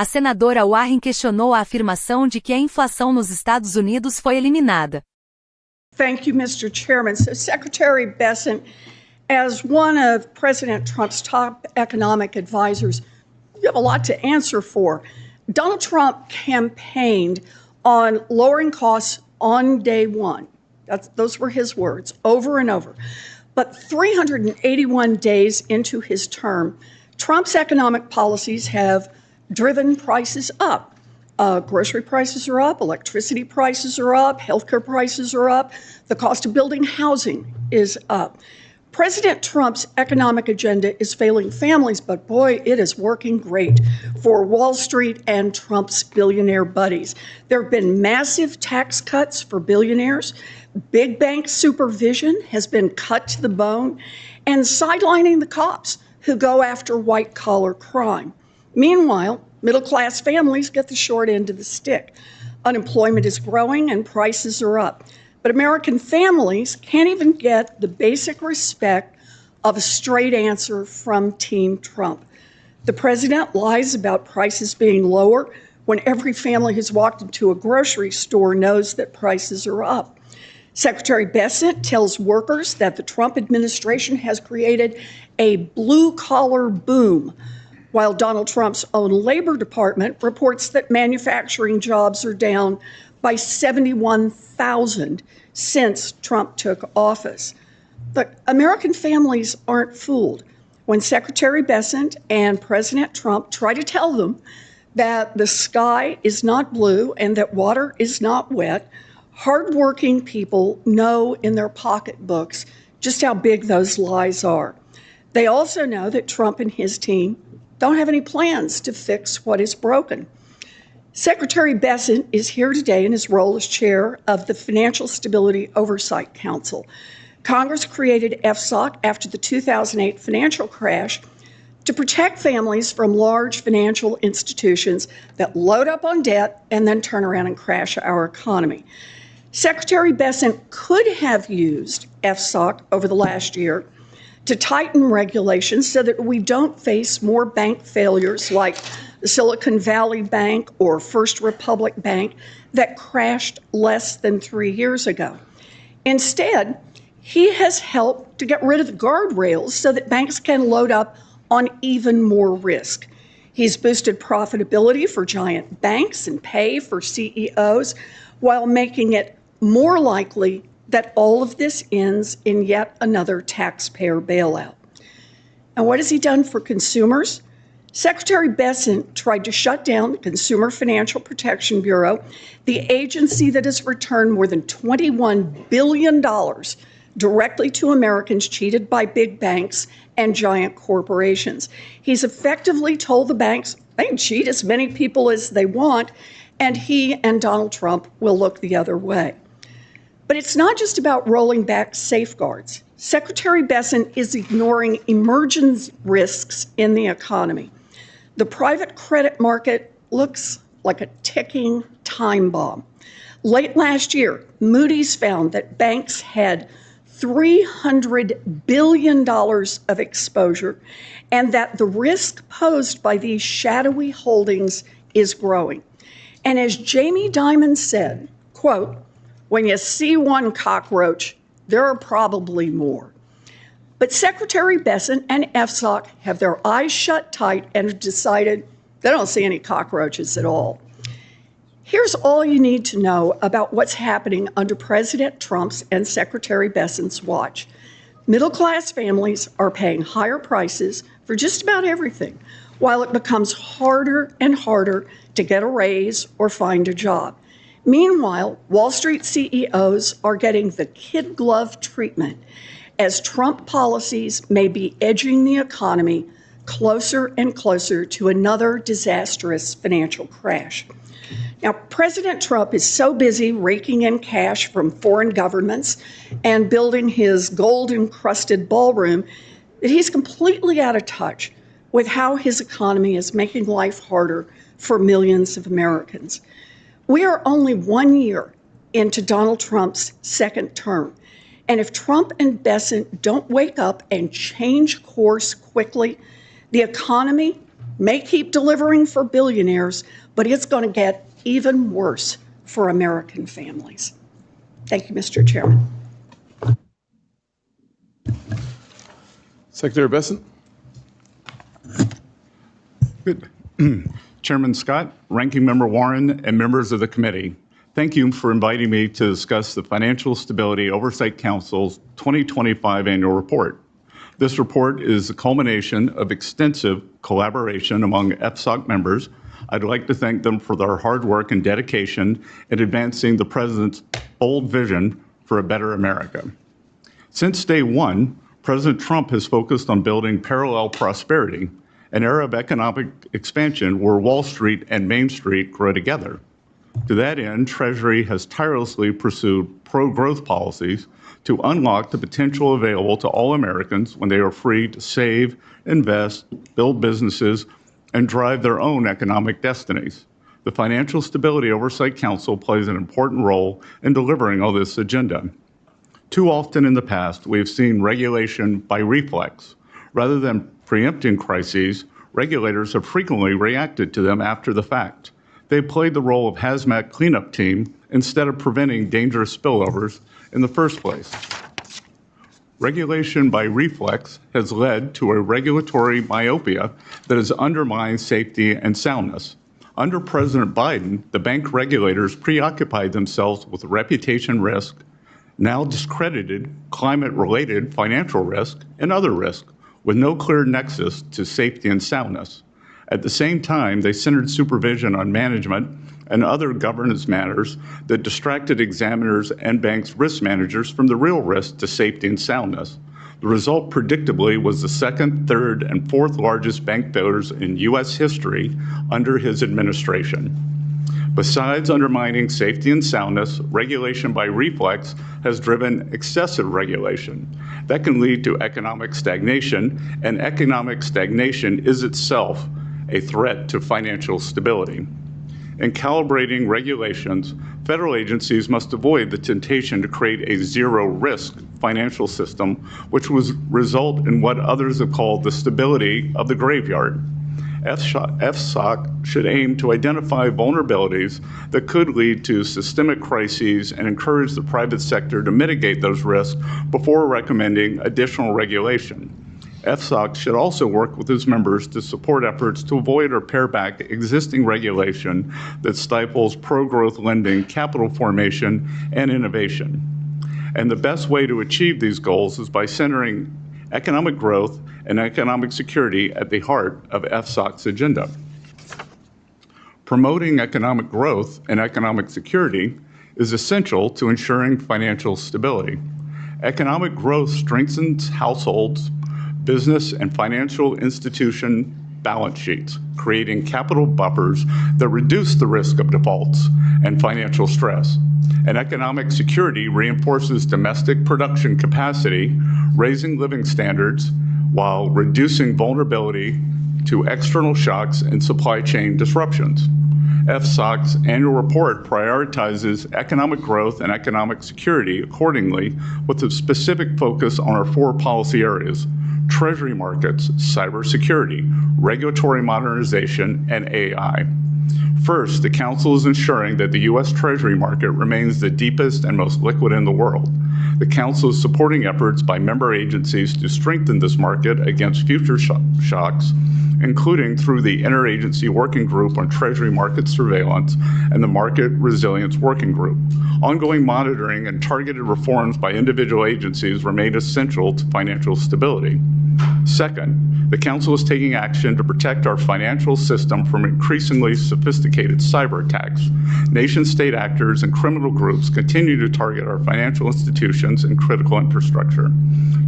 A senadora Warren questionou a afirmação de que a inflação nos Estados Unidos foi eliminada. Thank you, Mr. Chairman. So, Secretary Besant, as one of President Trump's top economic advisors, you have a lot to answer for. Donald Trump campaigned on lowering costs on day one. Those were his words, over and over. But 381 days into his term, Trump's economic policies have driven prices up. Grocery prices are up, electricity prices are up, healthcare prices are up, the cost of building housing is up. President Trump's economic agenda is failing families, but boy, it is working great for Wall Street and Trump's billionaire buddies. There have been massive tax cuts for billionaires. Big bank supervision has been cut to the bone, and sidelining the cops who go after white-collar crime. Meanwhile, middle-class families get the short end of the stick. Unemployment is growing and prices are up. But American families can't even get the basic respect of a straight answer from Team Trump. The president lies about prices being lower when every family who's walked into a grocery store knows that prices are up. Secretary Besant tells workers that the Trump administration has created a blue-collar boom, while Donald Trump's own Labor Department reports that manufacturing jobs are down by 71,000 since Trump took office. But American families aren't fooled. When Secretary Besant and President Trump try to tell them that the sky is not blue and that water is not wet, hardworking people know in their pocketbooks just how big those lies are. They also know that Trump and his team don't have any plans to fix what is broken. Secretary Besant is here today in his role as chair of the Financial Stability Oversight Council. Congress created FSOC after the 2008 financial crash to protect families from large financial institutions that load up on debt and then turn around and crash our economy. Secretary Besant could have used FSOC over the last year to tighten regulations so that we don't face more bank failures like the Silicon Valley Bank or First Republic Bank that crashed less than 3 years ago. Instead, he has helped to get rid of the guardrails so that banks can load up on even more risk. He's boosted profitability for giant banks and pay for CEOs while making it more likely that all of this ends in yet another taxpayer bailout. And what has he done for consumers? Secretary Besant tried to shut down the Consumer Financial Protection Bureau, the agency that has returned more than $21 billion directly to Americans cheated by big banks and giant corporations. He's effectively told the banks they can cheat as many people as they want, and he and Donald Trump will look the other way. But it's not just about rolling back safeguards. Secretary Besant is ignoring emerging risks in the economy. The private credit market looks like a ticking time bomb. Late last year, Moody's found that banks had $300 billion of exposure and that the risk posed by these shadowy holdings is growing. And as Jamie Dimon said, quote, "When you see one cockroach, there are probably more." But Secretary Besant and FSOC have their eyes shut tight and have decided they don't see any cockroaches at all. Here's all you need to know about what's happening under President Trump's and Secretary Besant's watch. Middle-class families are paying higher prices for just about everything, while it becomes harder and harder to get a raise or find a job. Meanwhile, Wall Street CEOs are getting the kid glove treatment as Trump policies may be edging the economy closer and closer to another disastrous financial crash. Now, President Trump is so busy raking in cash from foreign governments and building his gold-encrusted ballroom that he's completely out of touch with how his economy is making life harder for millions of Americans. We are only 1 year into Donald Trump's second term. And if Trump and Besant don't wake up and change course quickly, the economy may keep delivering for billionaires, but it's going to get even worse for American families. Thank you, Mr. Chairman. Secretary Besant. Good. Chairman Scott, Ranking Member Warren, and members of the committee, thank you for inviting me to discuss the Financial Stability Oversight Council's 2025 annual report. This report is the culmination of extensive collaboration among FSOC members. I'd like to thank them for their hard work and dedication in advancing the President's bold vision for a better America. Since day one, President Trump has focused on building parallel prosperity, an era of economic expansion where Wall Street and Main Street grow together. To that end, Treasury has tirelessly pursued pro-growth policies to unlock the potential available to all Americans when they are free to save, invest, build businesses, and drive their own economic destinies. The Financial Stability Oversight Council plays an important role in delivering on this agenda. Too often in the past, we have seen regulation by reflex. Rather than preempting crises, regulators have frequently reacted to them after the fact. They played the role of hazmat cleanup team instead of preventing dangerous spillovers in the first place. Regulation by reflex has led to a regulatory myopia that has undermined safety and soundness. Under President Biden, the bank regulators preoccupied themselves with reputation risk, now discredited climate-related financial risk, and other risk, with no clear nexus to safety and soundness. At the same time, they centered supervision on management and other governance matters that distracted examiners and banks' risk managers from the real risk to safety and soundness. The result, predictably, was the second, third, and fourth largest bank failures in U.S. history under his administration. Besides undermining safety and soundness, regulation by reflex has driven excessive regulation. That can lead to economic stagnation, and economic stagnation is itself a threat to financial stability. In calibrating regulations, federal agencies must avoid the temptation to create a zero-risk financial system, which would result in what others have called the stability of the graveyard. FSOC should aim to identify vulnerabilities that could lead to systemic crises and encourage the private sector to mitigate those risks before recommending additional regulation. FSOC should also work with its members to support efforts to avoid or pare back existing regulation that stifles pro-growth lending, capital formation, and innovation. And the best way to achieve these goals is by centering economic growth and economic security at the heart of FSOC's agenda. Promoting economic growth and economic security is essential to ensuring financial stability. Economic growth strengthens households, business, and financial institution balance sheets, creating capital buffers that reduce the risk of defaults and financial stress. And economic security reinforces domestic production capacity, raising living standards, while reducing vulnerability to external shocks and supply chain disruptions. FSOC's annual report prioritizes economic growth and economic security accordingly, with a specific focus on our four policy areas: Treasury markets, cybersecurity, regulatory modernization, and AI. First, the Council is ensuring that the U.S. Treasury market remains the deepest and most liquid in the world. The Council is supporting efforts by member agencies to strengthen this market against future shocks, including through the Interagency Working Group on Treasury Market Surveillance and the Market Resilience Working Group. Ongoing monitoring and targeted reforms by individual agencies remain essential to financial stability. Second, the Council is taking action to protect our financial system from increasingly sophisticated cyber attacks. Nation-state actors and criminal groups continue to target our financial institutions and critical infrastructure.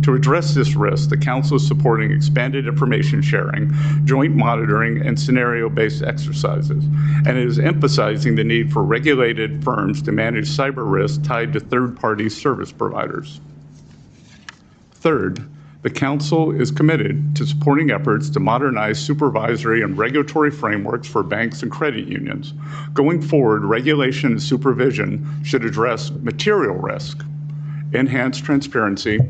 To address this risk, the Council is supporting expanded information sharing, joint monitoring, and scenario-based exercises, and it is emphasizing the need for regulated firms to manage cyber risk tied to third-party service providers. Third, the Council is committed to supporting efforts to modernize supervisory and regulatory frameworks for banks and credit unions. Going forward, regulation and supervision should address material risk, enhance transparency,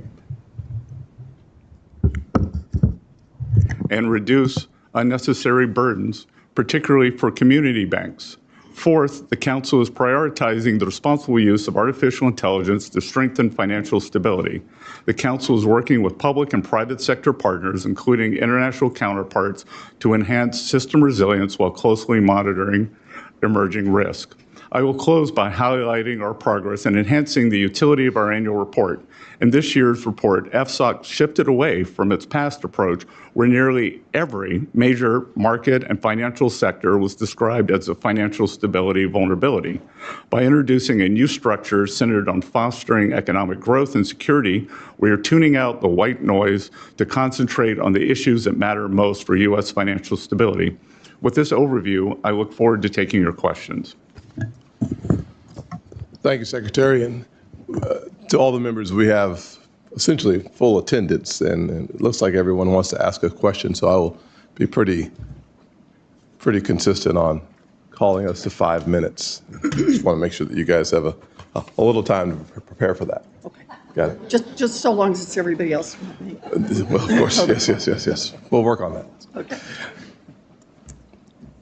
and reduce unnecessary burdens, particularly for community banks. Fourth, the Council is prioritizing the responsible use of artificial intelligence to strengthen financial stability. The Council is working with public and private sector partners, including international counterparts, to enhance system resilience while closely monitoring emerging risk. I will close by highlighting our progress in enhancing the utility of our annual report. In this year's report, FSOC shifted away from its past approach, where nearly every major market and financial sector was described as a financial stability vulnerability. By introducing a new structure centered on fostering economic growth and security, we are tuning out the white noise to concentrate on the issues that matter most for U.S. financial stability. With this overview, I look forward to taking your questions. Thank you, Secretary. And to all the members, we have essentially full attendance, and it looks like everyone wants to ask a question, so I will be pretty consistent on calling us to 5 minutes. Just want to make sure that you guys have a little time to prepare for that. Okay. Got it? Just so long as it's everybody else. Well, of course, yes. We'll work on that. Okay.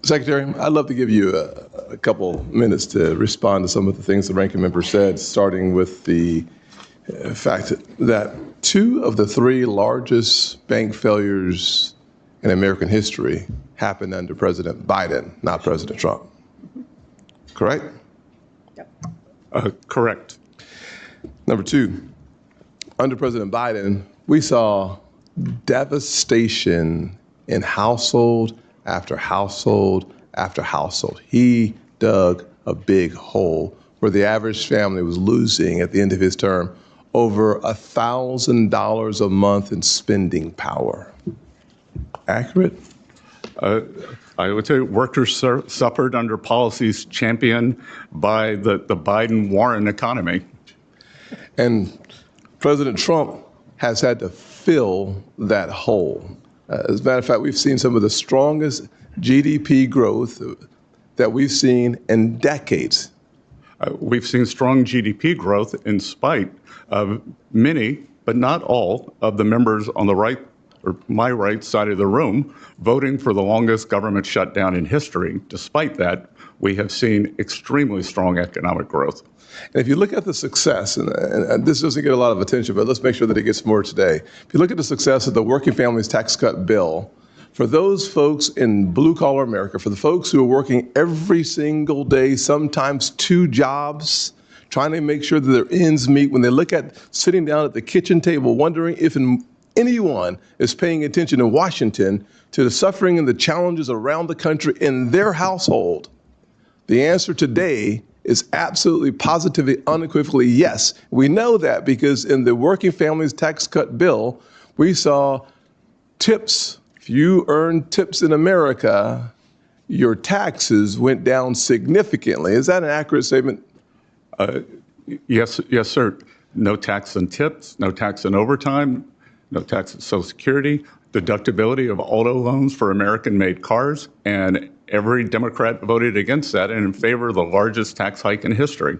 Secretary, I'd love to give you a couple minutes to respond to some of the things the ranking member said, starting with the fact that 2 of the 3 largest bank failures in American history happened under President Biden, not President Trump. Correct? Yep. Correct. Number 2, under President Biden, we saw devastation in household after household after household. He dug a big hole where the average family was losing at the end of his term over $1,000 a month in spending power. Accurate? I would say workers suffered under policies championed by the Biden-Warren economy. And President Trump has had to fill that hole. As a matter of fact, we've seen some of the strongest GDP growth that we've seen in decades. We've seen strong GDP growth in spite of many, but not all, of the members on the right, or my right side of the room, voting for the longest government shutdown in history. Despite that, we have seen extremely strong economic growth. And if you look at the success, and this doesn't get a lot of attention, but let's make sure that it gets more today. If you look at the success of the Working Families Tax Cut bill, for those folks in blue-collar America, for the folks who are working every single day, sometimes 2 jobs, trying to make sure that their ends meet, when they look at sitting down at the kitchen table, wondering if anyone is paying attention in Washington to the suffering and the challenges around the country in their household, the answer today is absolutely, positively, unequivocally yes. We know that because in the Working Families Tax Cut bill, we saw tips. If you earn tips in America, your taxes went down significantly. Is that an accurate statement? Yes, sir. No tax on tips, no tax on overtime, no tax on Social Security, deductibility of auto loans for American-made cars, and every Democrat voted against that and in favor of the largest tax hike in history.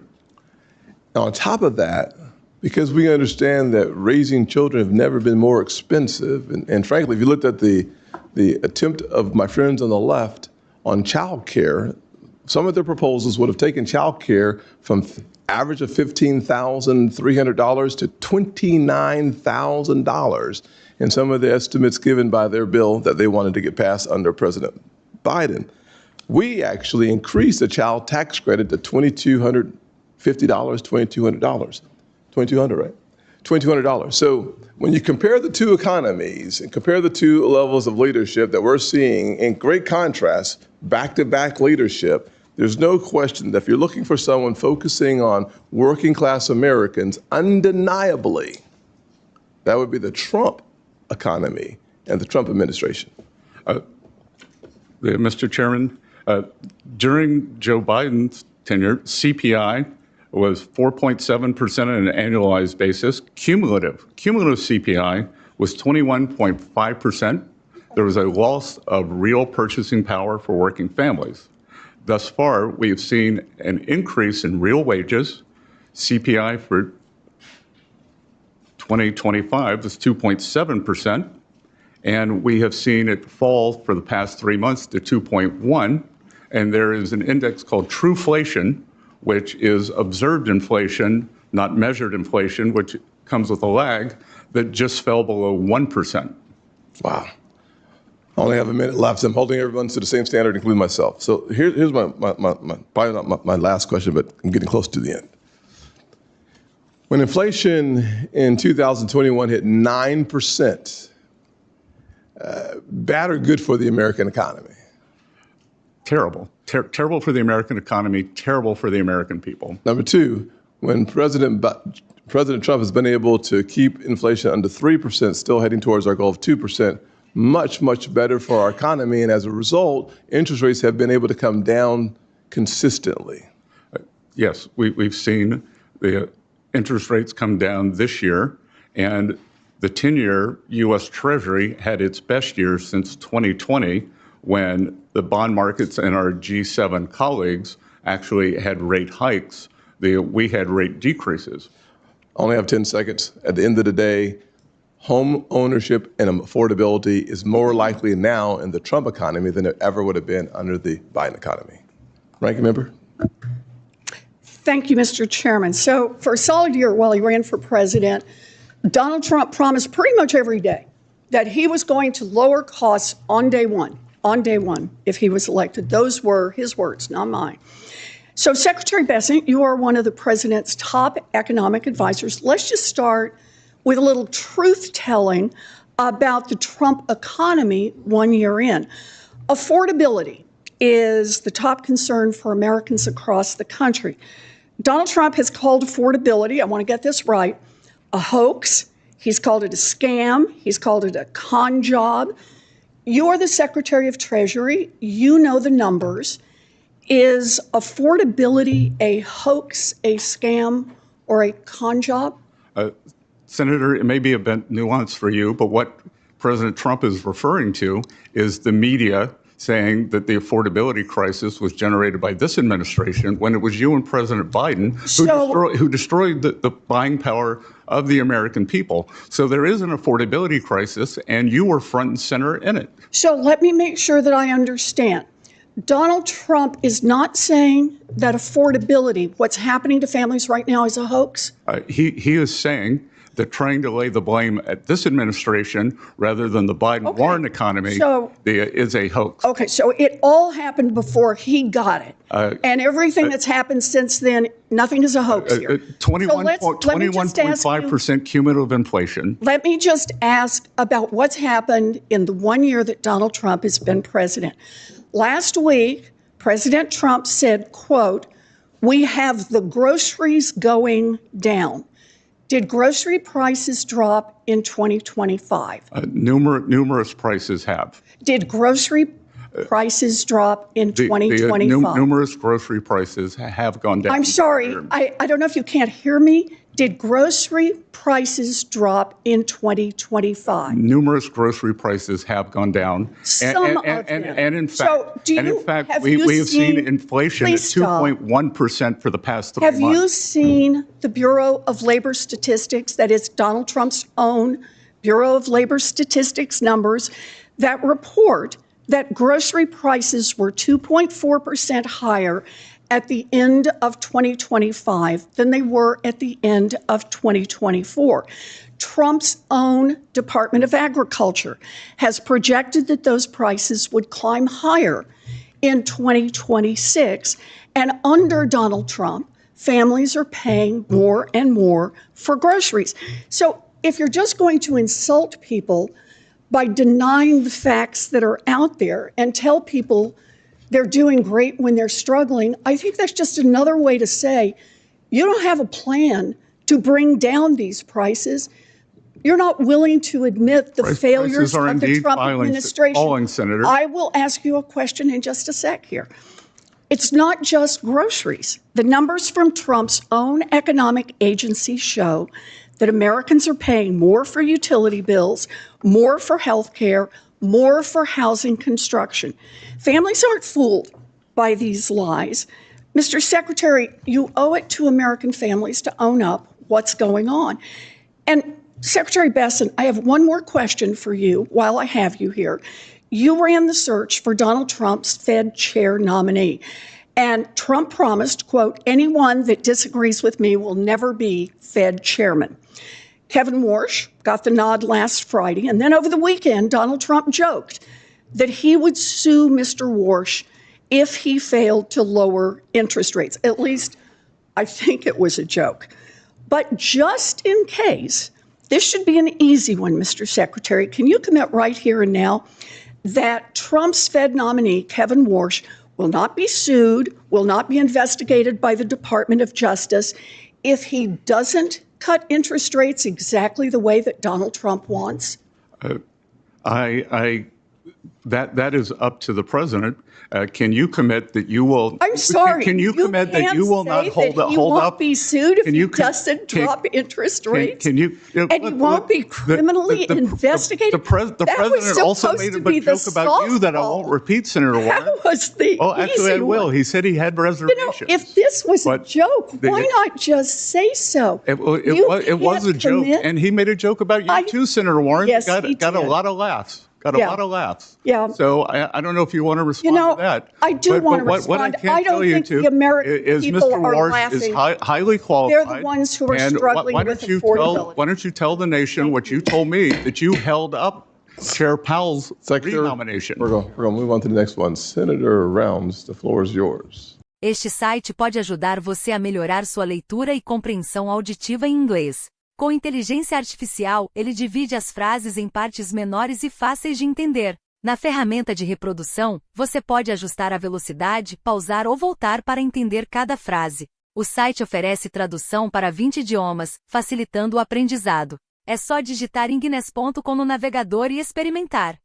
Now, on top of that, because we understand that raising children have never been more expensive, and frankly, if you looked at the attempt of my friends on the left on child care, some of their proposals would have taken child care from average of $15,300 to $29,000 in some of the estimates given by their bill that they wanted to get passed under President Biden. We actually increased the child tax credit to $2,250, $2,200, right? $2,200. So when you compare the 2 economies and compare the 2 levels of leadership that we're seeing in great contrast, back-to-back leadership, there's no question that if you're looking for someone focusing on working class Americans, undeniably, that would be the Trump economy and the Trump administration. Mr. Chairman, during Joe Biden's tenure, CPI was 4.7% on an annualized basis. Cumulative CPI was 21.5%. There was a loss of real purchasing power for working families. Thus far, we have seen an increase in real wages. CPI for 2025 was 2.7%, And we have seen it fall for the past 3 months to 2.1. And there is an index called Trueflation, which is observed inflation, not measured inflation, which comes with a lag, that just fell below 1%. Wow. I only have a minute left. I'm holding everyone to the same standard, including myself. So here's my probably not my last question, but I'm getting close to the end. When inflation in 2021 hit 9%, bad or good for the American economy? Terrible. Terrible for the American economy, terrible for the American people. Number two, when President Trump has been able to keep inflation under 3%, still heading towards our goal of 2%, much, much better for our economy. And as a result, interest rates have been able to come down consistently. Yes, we've seen the interest rates come down this year, and the 10-year U.S. Treasury had its best year since 2020, when the bond markets and our G7 colleagues actually had rate hikes. We had rate decreases. I only have 10 seconds. At the end of the day, home ownership and affordability is more likely now in the Trump economy than it ever would have been under the Biden economy. Ranking member? Thank you, Mr. Chairman. So for a solid year while he ran for president, Donald Trump promised pretty much every day that he was going to lower costs on day one, if he was elected. Those were his words, not mine. So Secretary Besant, you are one of the president's top economic advisors. Let's just start with a little truth-telling about the Trump economy 1 year in. Affordability is the top concern for Americans across the country. Donald Trump has called affordability, I want to get this right, a hoax. He's called it a scam. He's called it a con job. You're the Secretary of Treasury. You know the numbers. Is affordability a hoax, a scam, or a con job? Senator, it may be a bit nuanced for you, but what President Trump is referring to is the media saying that the affordability crisis was generated by this administration when it was you and President Biden who destroyed the buying power of the American people. So there is an affordability crisis, and you were front and center in it. So let me make sure that I understand. Donald Trump is not saying that affordability, what's happening to families right now, is a hoax? He is saying that trying to lay the blame at this administration rather than the Biden-Warren economy is a hoax. Okay, so it all happened before he got it. And everything that's happened since then, nothing is a hoax here. 21.5% cumulative inflation. Let me just ask about what's happened in the 1 year that Donald Trump has been president. Last week, President Trump said, quote, "We have the groceries going down." Did grocery prices drop in 2025? Numerous prices have. Did grocery prices drop in 2025? Numerous grocery prices have gone down. I'm sorry, I don't know if you can't hear me. Did grocery prices drop in 2025? Numerous grocery prices have gone down. Some of them. And in fact, we have seen inflation at 2.1% for the past 3 months. Have you seen the Bureau of Labor Statistics, that is Donald Trump's own Bureau of Labor Statistics numbers, that report that grocery prices were 2.4% higher at the end of 2025 than they were at the end of 2024. Trump's own Department of Agriculture has projected that those prices would climb higher in 2026. And under Donald Trump, families are paying more and more for groceries. So if you're just going to insult people by denying the facts that are out there and tell people they're doing great when they're struggling, I think that's just another way to say you don't have a plan to bring down these prices. You're not willing to admit the failures of the Trump administration. Senator. I will ask you a question in just a sec here. It's not just groceries. The numbers from Trump's own economic agency show that Americans are paying more for utility bills, more for health care, more for housing construction. Families aren't fooled by these lies. Mr. Secretary, you owe it to American families to own up what's going on. And Secretary Besant, I have one more question for you while I have you here. You ran the search for Donald Trump's Fed chair nominee, and Trump promised, quote, anyone that disagrees with me will never be Fed chairman. Kevin Warsh got the nod last Friday, and then over the weekend, Donald Trump joked that he would sue Mr. Warsh if he failed to lower interest rates. At least, I think it was a joke. But just in case, this should be an easy one, Mr. Secretary. Can you commit right here and now that Trump's Fed nominee, Kevin Warsh, will not be sued, will not be investigated by the Department of Justice if he doesn't cut interest rates exactly the way that Donald Trump wants? That is up to the president. Can you commit that you will? I'm sorry. Can you commit that you will not hold up? He won't be sued if he doesn't drop interest rates. And he won't be criminally investigated. The president also made a joke about you that I won't repeat, Senator Warren. That was the Oh, actually, I easy will. one. He said he had reservations. If this was a joke, why not just say so? It was a joke, and he made a joke about you too, Senator Warren. Yes, got he a did. lot of laughs. Got a lot of laughs. Yeah. So I don't know if you want to respond to that. I do want to respond. What I can't don't tell you think to the American is people Mr. are Warsh laughing. is highly qualified. They're the ones who are and struggling why with don't you affordability. why don't you tell the nation what you told me, that you held up Chair Powell's renomination? We're going to move on to the next one. Senator Rounds, the floor is yours. Este site pode ajudar você a melhorar sua leitura e compreensão auditiva em inglês. Com inteligência artificial, ele divide as frases em partes menores e fáceis de entender. Na ferramenta de reprodução, você pode ajustar a velocidade, pausar ou voltar para entender cada frase. O site oferece tradução para 20 idiomas, facilitando o aprendizado. É só digitar inglês.com no navegador e experimentar.